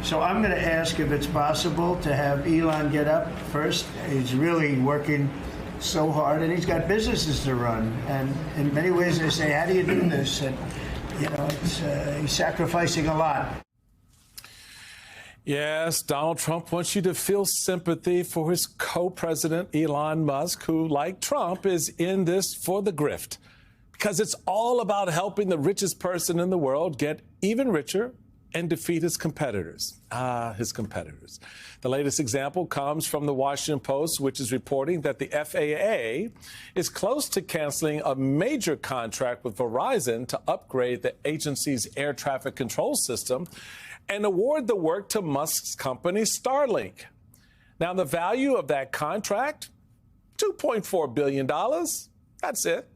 So I'm going to ask if it's possible to have Elon get up first. He's really working so hard, and he's got businesses to run. And in many ways, they say, how do you do this? And, he's sacrificing a lot. Yes, Donald Trump wants you to feel sympathy for his co-president, Elon Musk, who, like Trump, is in this for the grift. Because it's all about helping the richest person in the world get even richer and defeat his competitors. His competitors. The latest example comes from the Washington Post, which is reporting that the FAA is close to canceling a major contract with Verizon to upgrade the agency's air traffic control system and award the work to Musk's company, Starlink. Now, the value of that contract, $2.4 billion. That's it.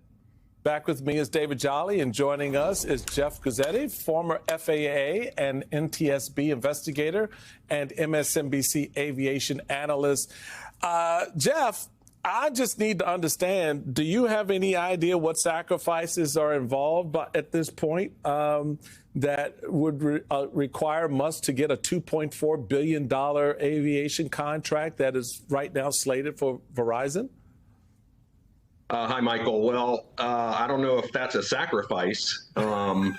Back with me is David Jolly, and joining us is Jeff Guzzetti, former FAA and NTSB investigator and MSNBC aviation analyst. Jeff, I just need to understand, do you have any idea what sacrifices are involved at this point that would require Musk to get a $2.4 billion aviation contract that is right now slated for Verizon? Hi, Michael. Well, I don't know if that's a sacrifice, and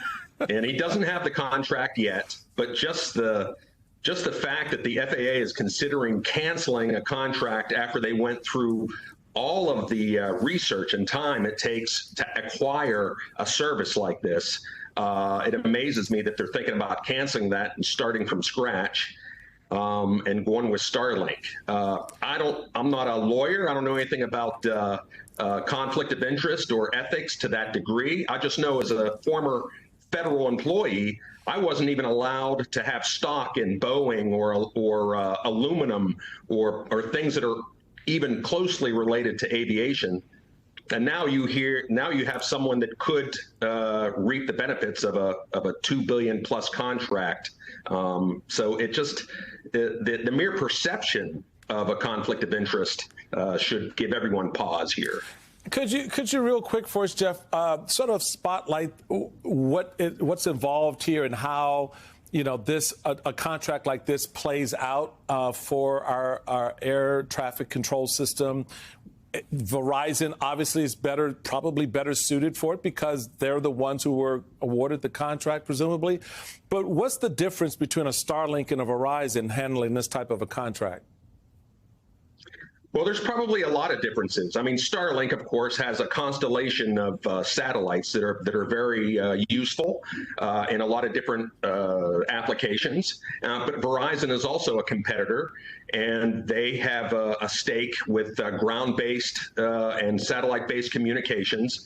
he doesn't have the contract yet. But just the fact that the FAA is considering canceling a contract after they went through all of the research and time it takes to acquire a service like this, it amazes me that they're thinking about canceling that and starting from scratch. And going with Starlink. I'm not a lawyer. I don't know anything about conflict of interest or ethics to that degree. I just know as a former federal employee, I wasn't even allowed to have stock in Boeing or aluminum or things that are even closely related to aviation. And now you have someone that could reap the benefits of a $2 billion plus contract. So it just the mere perception of a conflict of interest should give everyone pause here. Could you real quick for us, Jeff, sort of spotlight what's involved here and how a contract like this plays out for our air traffic control system? Verizon obviously is probably better suited for it because they're the ones who were awarded the contract, presumably. But what's the difference between a Starlink and a Verizon handling this type of a contract? Well, there's probably a lot of differences. I mean, Starlink, of course, has a constellation of satellites that are very useful in a lot of different applications. But Verizon is also a competitor, and they have a stake with ground-based and satellite-based communications.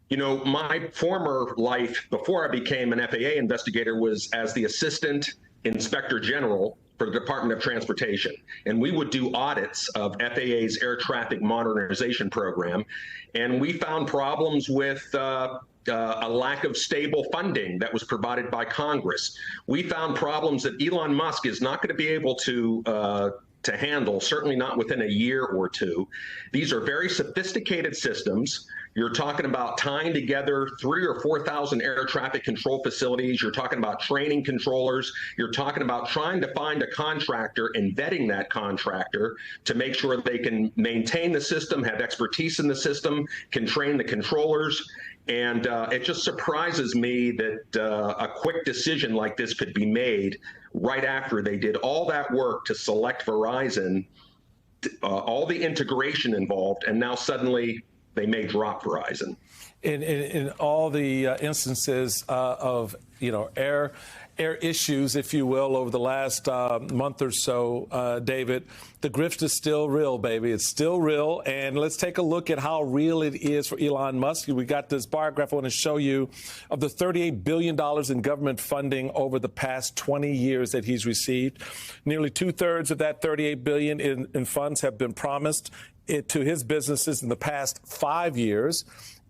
You know, my former life before I became an FAA investigator was as the Assistant Inspector General for the Department of Transportation. And we would do audits of FAA's air traffic modernization program. And we found problems with a lack of stable funding that was provided by Congress. We found problems that Elon Musk is not going to be able to handle, certainly not within a year or two. These are very sophisticated systems. You're talking about tying together 3,000 or 4,000 air traffic control facilities. You're talking about training controllers. You're talking about trying to find a contractor and vetting that contractor to make sure they can maintain the system, have expertise in the system, can train the controllers. And it just surprises me that a quick decision like this could be made right after they did all that work to select Verizon, all the integration involved, and now suddenly they may drop Verizon. In all the instances of air issues, if you will, over the last month or so, David, the grift is still real, baby. It's still real. And let's take a look at how real it is for Elon Musk. We got this bar graph I want to show you of the $38 billion in government funding over the past 20 years that he's received. Nearly 2/3 of that $38 billion in funds have been promised to his businesses in the past 5 years.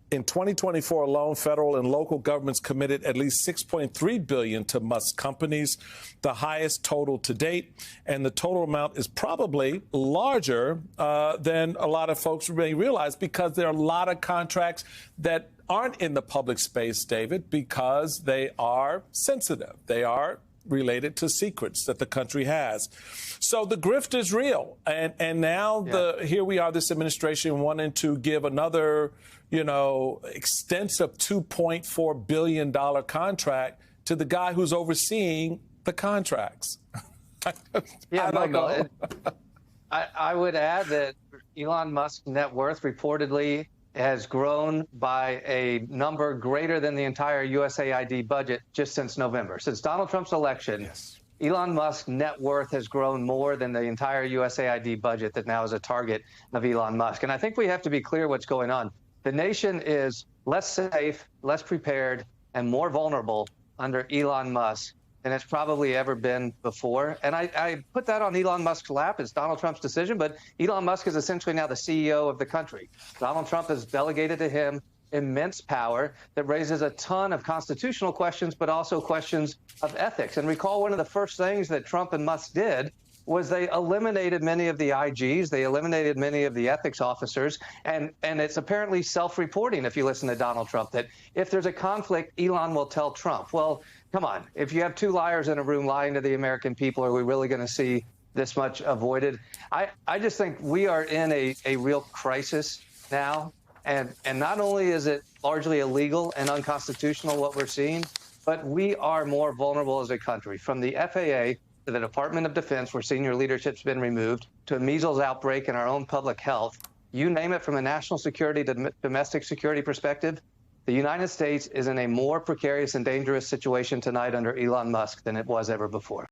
In 2024 alone, federal and local governments committed at least $6.3 billion to Musk companies, the highest total to date. And the total amount is probably larger than a lot of folks may realize because there are a lot of contracts that aren't in the public space, David, because they are sensitive. They are related to secrets that the country has. So the grift is real. And now here we are, this administration wanting to give another, extensive $2.4 billion contract to the guy who's overseeing the contracts. Yeah, I don't Michael, know. I would add that Elon Musk's net worth reportedly has grown by a number greater than the entire USAID budget just since November. Since Donald Trump's election, Elon Musk's net worth has grown more than the entire USAID budget that now is a target of Elon Musk. And I think we have to be clear what's going on. The nation is less safe, less prepared, and more vulnerable under Elon Musk than it's probably ever been before. And I put that on Elon Musk's lap. It's Donald Trump's decision, but Elon Musk is essentially now the CEO of the country. Donald Trump has delegated to him immense power that raises a ton of constitutional questions, but also questions of ethics. And recall one of the first things that Trump and Musk did was they eliminated many of the IGs, they eliminated many of the ethics officers, and it's apparently self-reporting, if you listen to Donald Trump, that if there's a conflict, Elon will tell Trump. Well, come on, if you have two liars in a room lying to the American people, are we really going to see this much avoided? I just think we are in a real crisis now, and not only is it largely illegal and unconstitutional what we're seeing, but we are more vulnerable as a country, from the FAA to the Department of Defense, where senior leadership's been removed, to a measles outbreak in our own public health. You name it, from a national security to domestic security perspective, the United States is in a more precarious and dangerous situation tonight under Elon Musk than it was ever before.